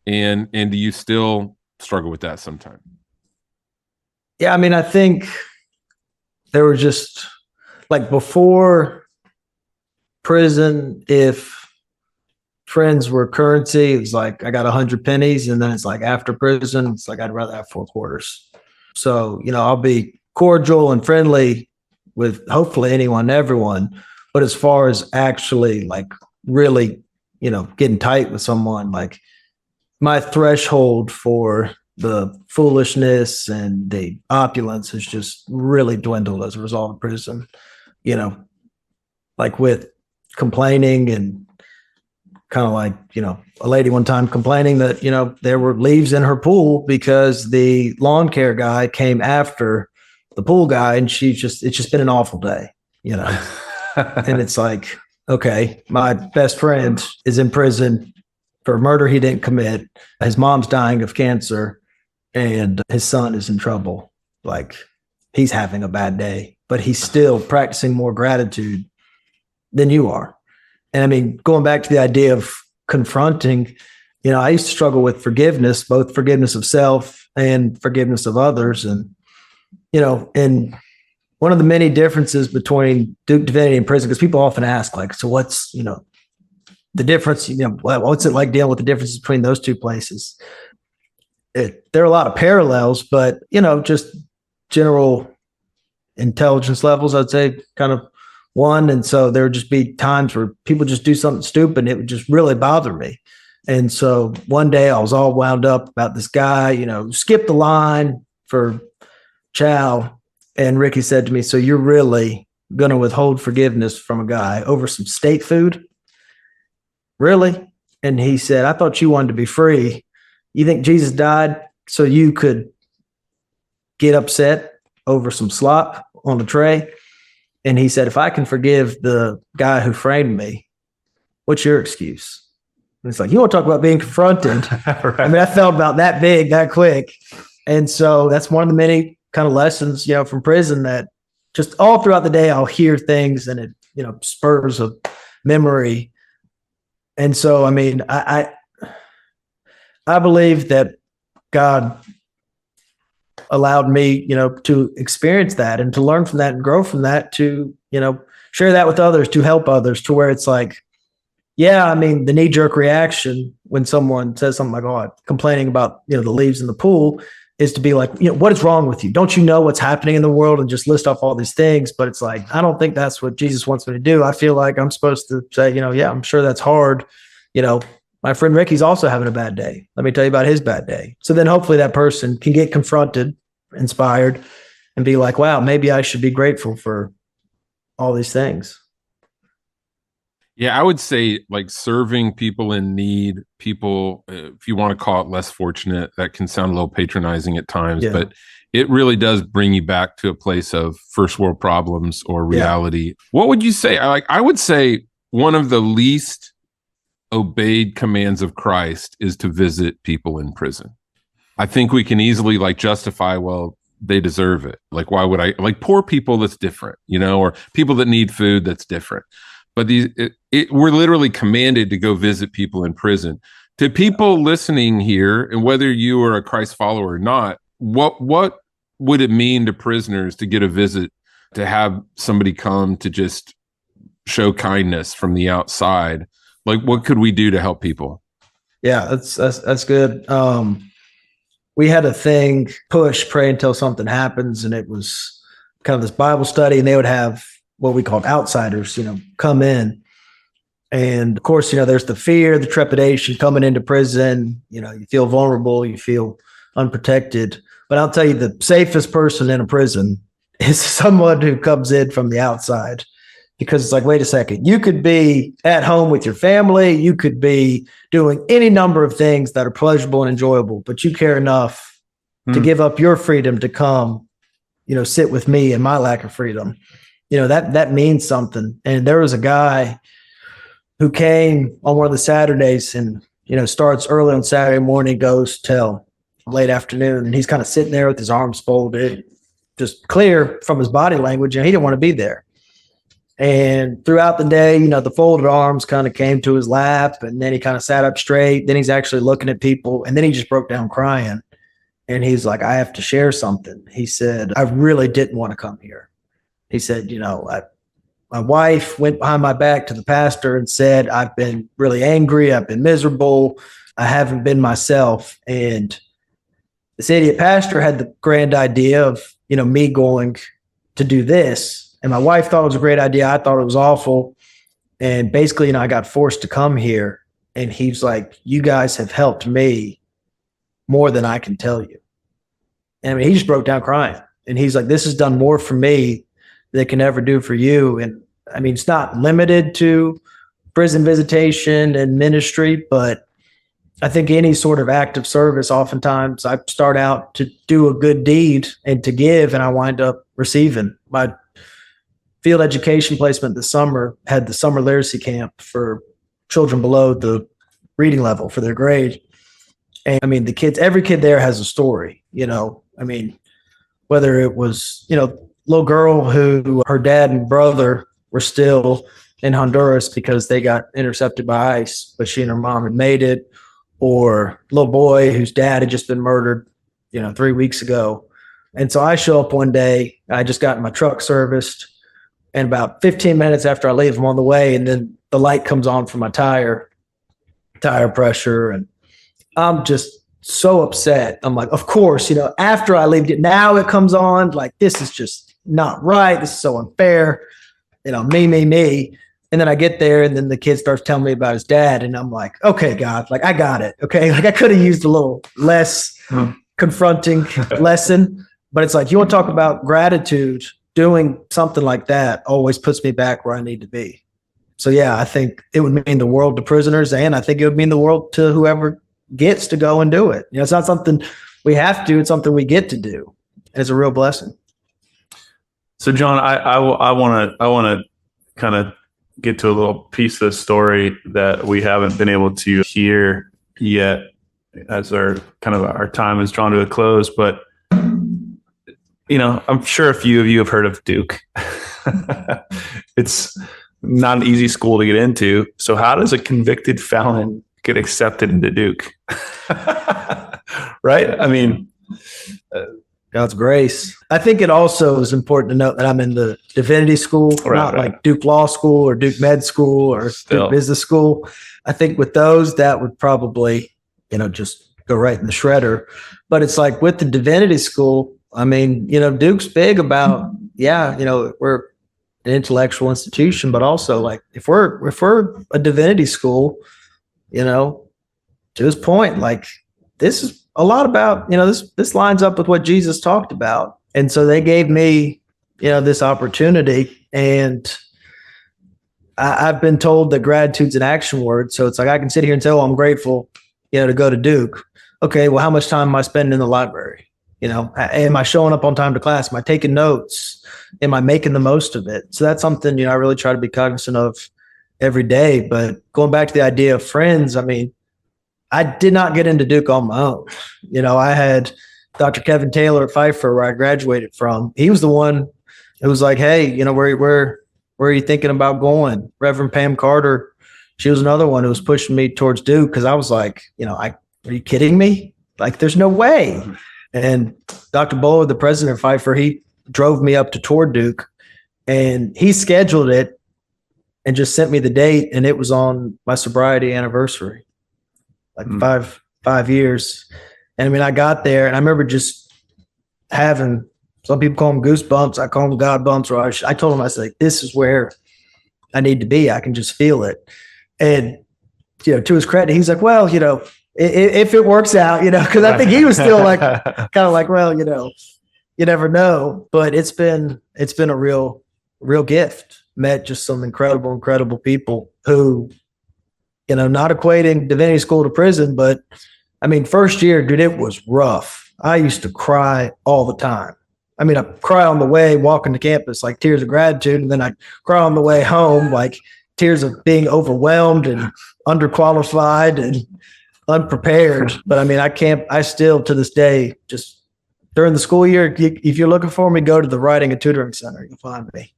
And do you still struggle with that sometimes? Yeah, I mean, I think there were just like before prison, if friends were currency, it was like I got 100 pennies, and then it's like after prison, it's like I'd rather have 4 quarters. So, I'll be cordial and friendly with hopefully anyone and everyone. But as far as actually like really, getting tight with someone, like my threshold for the foolishness and the opulence has just really dwindled as a result of prison, like with complaining and kind of like, a lady one time complaining that, there were leaves in her pool because the lawn care guy came after the pool guy, and it's just been an awful day, and it's like, okay, my best friend is in prison for a murder he didn't commit. His mom's dying of cancer and his son is in trouble. Like, he's having a bad day, but he's still practicing more gratitude than you are. And I mean, going back to the idea of confronting, I used to struggle with forgiveness, both forgiveness of self and forgiveness of others. And, and one of the many differences between Duke Divinity and prison, because people often ask, like, so what's, the difference, what's it like dealing with the differences between those two places? There are a lot of parallels, but, just general intelligence levels, I'd say, kind of one. And so there would just be times where people just do something stupid and it would just really bother me. And so one day I was all wound up about this guy, skipped the line for chow. And Ricky said to me, so you're really going to withhold forgiveness from a guy over some state food? Really? And he said, I thought you wanted to be free. You think Jesus died so you could get upset over some slop on a tray? And he said, if I can forgive the guy who framed me, what's your excuse? And it's like, you want to talk about being confronted? Right. I mean, I felt about that big, that quick. And so that's one of the many kind of lessons, from prison, that just all throughout the day, I'll hear things and it, spurs of memory. And so, I mean, I believe that God allowed me, to experience that and to learn from that and grow from that, to, share that with others, to help others, to where it's like, yeah, I mean, the knee-jerk reaction when someone says something like, oh, complaining about, the leaves in the pool, is to be like, what is wrong with you? Don't you know what's happening in the world? And just list off all these things. But it's like, I don't think that's what Jesus wants me to do. I feel like I'm supposed to say, yeah, I'm sure that's hard. My friend Ricky's also having a bad day. Let me tell you about his bad day. So then hopefully that person can get confronted, inspired, and be like, wow, maybe I should be grateful for all these things. Yeah, I would say like serving people in need, people, if you want to call it less fortunate, that can sound a little patronizing at times, but it really does bring you back to a place of first world problems or reality. What would you say? I would say one of the least obeyed commands of Christ is to visit people in prison. I think we can easily like justify, well, they deserve it. Like, why would I, like poor people, that's different, or people that need food, that's different. But we're literally commanded to go visit people in prison. To people listening here, and whether you are a Christ follower or not, what would it mean to prisoners to get a visit, to have somebody come to just show kindness from the outside? Like, what could we do to help people? Yeah, that's good. We had a thing, push, pray until something happens, and it was kind of this Bible study, and they would have what we called outsiders, come in. And of course, there's the fear, the trepidation coming into prison. You feel vulnerable, you feel unprotected. But I'll tell you, the safest person in a prison is someone who comes in from the outside. Because it's like, wait a second, you could be at home with your family, you could be doing any number of things that are pleasurable and enjoyable, but you care enough to give up your freedom to come, sit with me in my lack of freedom. That means something. And there was a guy who came on one of the Saturdays and, starts early on Saturday morning, goes till late afternoon. And he's kind of sitting there with his arms folded, just clear from his body language. And he didn't want to be there. And throughout the day, the folded arms kind of came to his lap, and then he kind of sat up straight. Then he's actually looking at people, and then he just broke down crying. And he's like, I have to share something. He said, I really didn't want to come here. He said, my wife went behind my back to the pastor and said, I've been really angry. I've been miserable. I haven't been myself. And this idiot pastor had the grand idea of, me going to do this. And my wife thought it was a great idea. I thought it was awful. And basically, I got forced to come here. And he's like, you guys have helped me more than I can tell you. And he just broke down crying. And he's like, this has done more for me than it can ever do for you. And it's not limited to prison visitation and ministry, but I think any sort of act of service, oftentimes I start out to do a good deed and to give, and I wind up receiving. My field education placement this summer had the summer literacy camp for children below the reading level for their grade. And the kids, every kid there has a story, whether it was, little girl who her dad and brother were still in Honduras because they got intercepted by ICE, but she and her mom had made it, or little boy whose dad had just been murdered, 3 weeks ago. And so I show up one day, I just got my truck serviced, and about 15 minutes after I leave, I'm on the way, and then the light comes on for my tire pressure. And I'm just so upset. I'm like, of course, after I leave, now it comes on. Like, this is just not right. This is so unfair. Me. And then I get there, and then the kid starts telling me about his dad. And I'm like, okay, God, like I got it. Okay. Like I could have used a little less confronting lesson, but it's like, you want to talk about gratitude. Doing something like that always puts me back where I need to be. So yeah, I think it would mean the world to prisoners, and I think it would mean the world to whoever gets to go and do it. It's not something we have to do, it's something we get to do. And it's a real blessing. So John, I want to kind of get to a little piece of the story that we haven't been able to hear yet as our time is drawn to a close, but I'm sure a few of you have heard of Duke. It's not an easy school to get into. So how does a convicted felon get accepted into Duke? Right? God's grace. I think it also is important to note that I'm in the Divinity school, not like Duke Law School or Duke Med School or Duke Business School. I think with those, that would probably, just go right in the shredder. But it's like with the Divinity school, Duke's big about, we're an intellectual institution, but also like if we're a divinity school, to his point, like this is a lot about, this lines up with what Jesus talked about. And so they gave me, this opportunity, and I've been told that gratitude's an action word. So it's like, I can sit here and say, oh, I'm grateful, to go to Duke. Okay. Well, how much time am I spending in the library? Am I showing up on time to class? Am I taking notes? Am I making the most of it? So that's something, I really try to be cognizant of every day. But going back to the idea of friends, I did not get into Duke on my own. I had Dr. Kevin Taylor at Pfeiffer, where I graduated from. He was the one who was like, hey, where are you thinking about going? Reverend Pam Carter, she was another one who was pushing me towards Duke, because I was like, are you kidding me? Like, there's no way. And Dr. Bowler, the president of Pfeiffer, he drove me up to toward Duke, and he scheduled it and just sent me the date. And it was on my sobriety anniversary, like 5 years. And I got there, and I remember just having, some people call them goosebumps. I call them God bumps. Or I told him, I said, this is where I need to be. I can just feel it. And, to his credit, he's like, well, if it works out, because I think he was still like, kind of like, well, you never know. But it's been a real gift. Met just some incredible people who, not equating Divinity School to prison, but first year, dude, it was rough. I used to cry all the time. I mean, I cry on the way walking to campus, like tears of gratitude. And then I cry on the way home, like tears of being overwhelmed and underqualified and unprepared. But I mean, I still to this day, just during the school year, if you're looking for me, go to the writing and tutoring center. You'll find me.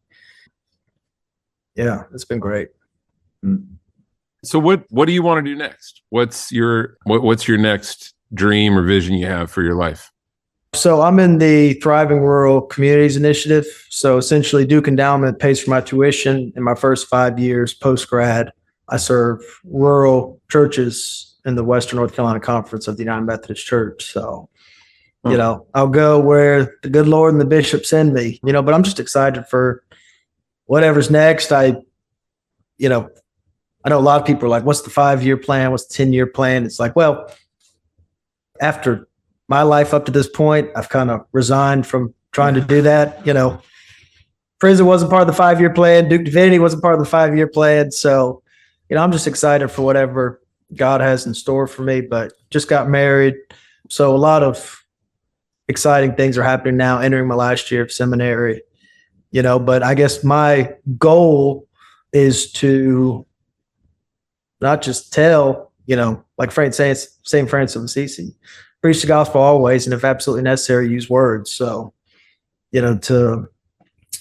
Yeah, it's been great. So what do you want to do next? What's your next dream or vision you have for your life? So I'm in the Thriving Rural Communities Initiative. So essentially Duke Endowment pays for my tuition. In my first 5 years post-grad, I serve rural churches in the Western North Carolina Conference of the United Methodist Church. So, I'll go where the good Lord and the bishop send me, but I'm just excited for whatever's next. I know a lot of people are like, what's the 5-year plan? What's the 10-year plan? It's like, well, after my life up to this point, I've kind of resigned from trying to do that. Prison wasn't part of the 5-year plan. Duke Divinity wasn't part of the 5-year plan. So, I'm just excited for whatever God has in store for me, but just got married. So a lot of exciting things are happening now, entering my last year of seminary, but I guess my goal is to not just tell, like Frank says, St. Francis of Assisi, preach the gospel always, and if absolutely necessary, use words. So, to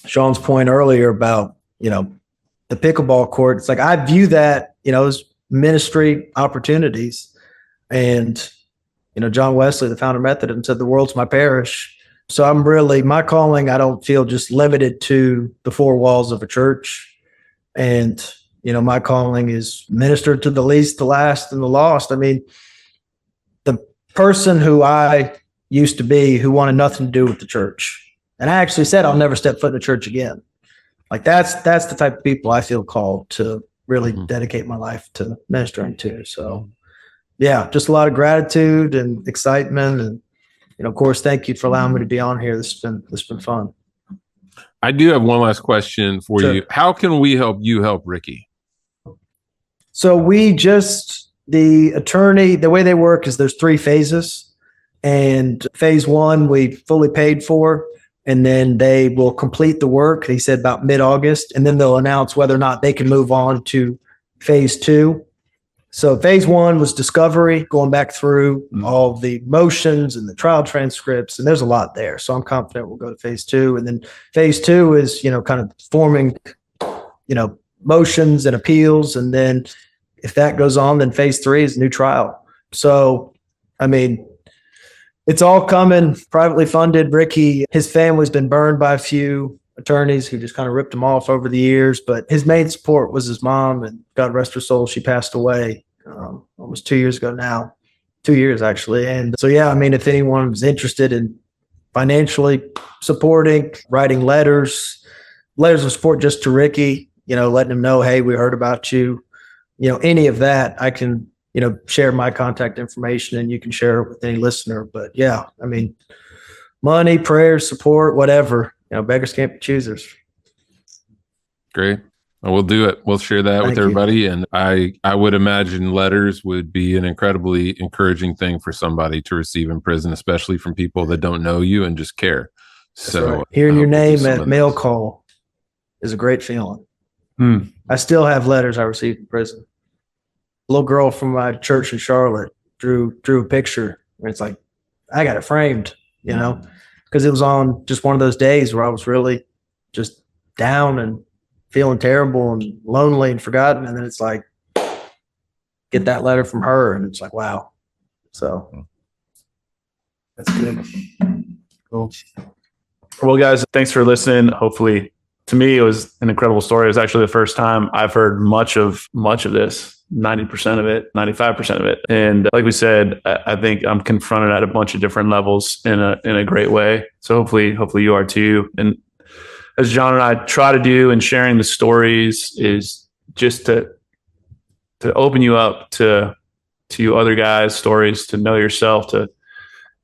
Sean's point earlier about, the pickleball court, it's like I view that, as ministry opportunities. And, John Wesley, the founder of Methodism, said the world's my parish. So I'm really, my calling, I don't feel just limited to the four walls of a church. And, my calling is minister to the least, the last, and the lost. I mean, the person who I used to be who wanted nothing to do with the church. And I actually said, I'll never step foot in a church again. Like that's the type of people I feel called to really dedicate my life to ministering to. So yeah, just a lot of gratitude and excitement. And, of course, thank you for allowing me to be on here. This has been fun. I do have one last question for you. How can we help you help Ricky? So the attorney, the way they work is there's 3 phases, and phase 1, we fully paid for, and then they will complete the work. He said about mid-August, and then they'll announce whether or not they can move on to phase 2. So phase 1 was discovery, going back through all the motions and the trial transcripts, and there's a lot there. So I'm confident we'll go to phase 2. And then phase 2 is, kind of forming, motions and appeals. And then if that goes on, then phase 3 is new trial. So, I mean, it's all coming, privately funded. Ricky, his family's been burned by a few attorneys who just kind of ripped him off over the years, but his main support was his mom, and God rest her soul, she passed away almost 2 years ago now. 2 years actually. And so, yeah, I mean, if anyone was interested in financially supporting, writing letters of support just to Ricky, letting him know, hey, we heard about you, any of that, I can, share my contact information and you can share it with any listener. But yeah, I mean, money, prayers, support, whatever, beggars can't be choosers. Great. Well, we'll do it. We'll share that with everybody. And I would imagine letters would be an incredibly encouraging thing for somebody to receive in prison, especially from people that don't know you and just care. So hearing your name at mail call is a great feeling. I still have letters I received in prison. A little girl from my church in Charlotte drew a picture, and it's like, I got it framed, because it was on just one of those days where I was really just down and feeling terrible and lonely and forgotten. And then it's like, get that letter from her, and it's like, wow. So that's good. Cool. Well, guys, thanks for listening. Hopefully, to me, it was an incredible story. It was actually the first time I've heard much of this. 90% of it, 95% of it. And like we said, I think I'm confronted at a bunch of different levels in a great way. So hopefully you are too. And as John and I try to do in sharing the stories is just to open you up to other guys' stories, to know yourself, to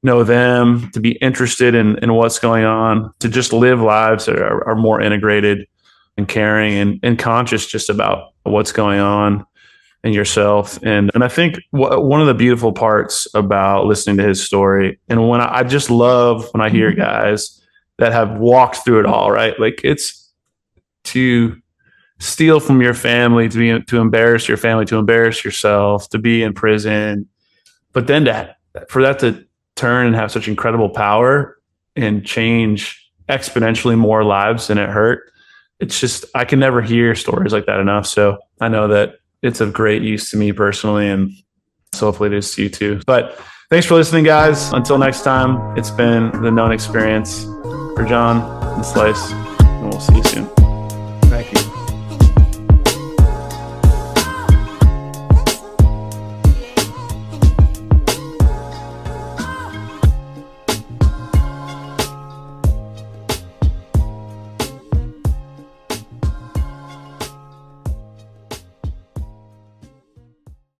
know them, to be interested in what's going on, to just live lives that are more integrated and caring and conscious just about what's going on. and yourself. And I think one of the beautiful parts about listening to his story, and when I just love when I hear guys that have walked through it all, right? Like, it's to steal from your family, to embarrass your family, to embarrass yourself, to be in prison, but then for that to turn and have such incredible power and change exponentially more lives than it hurt. It's just, I can never hear stories like that enough. So I know that it's of great use to me personally, and so hopefully it is to you too. But thanks for listening, guys. Until next time, it's been the Known Experience for John and Slice, and we'll see you soon.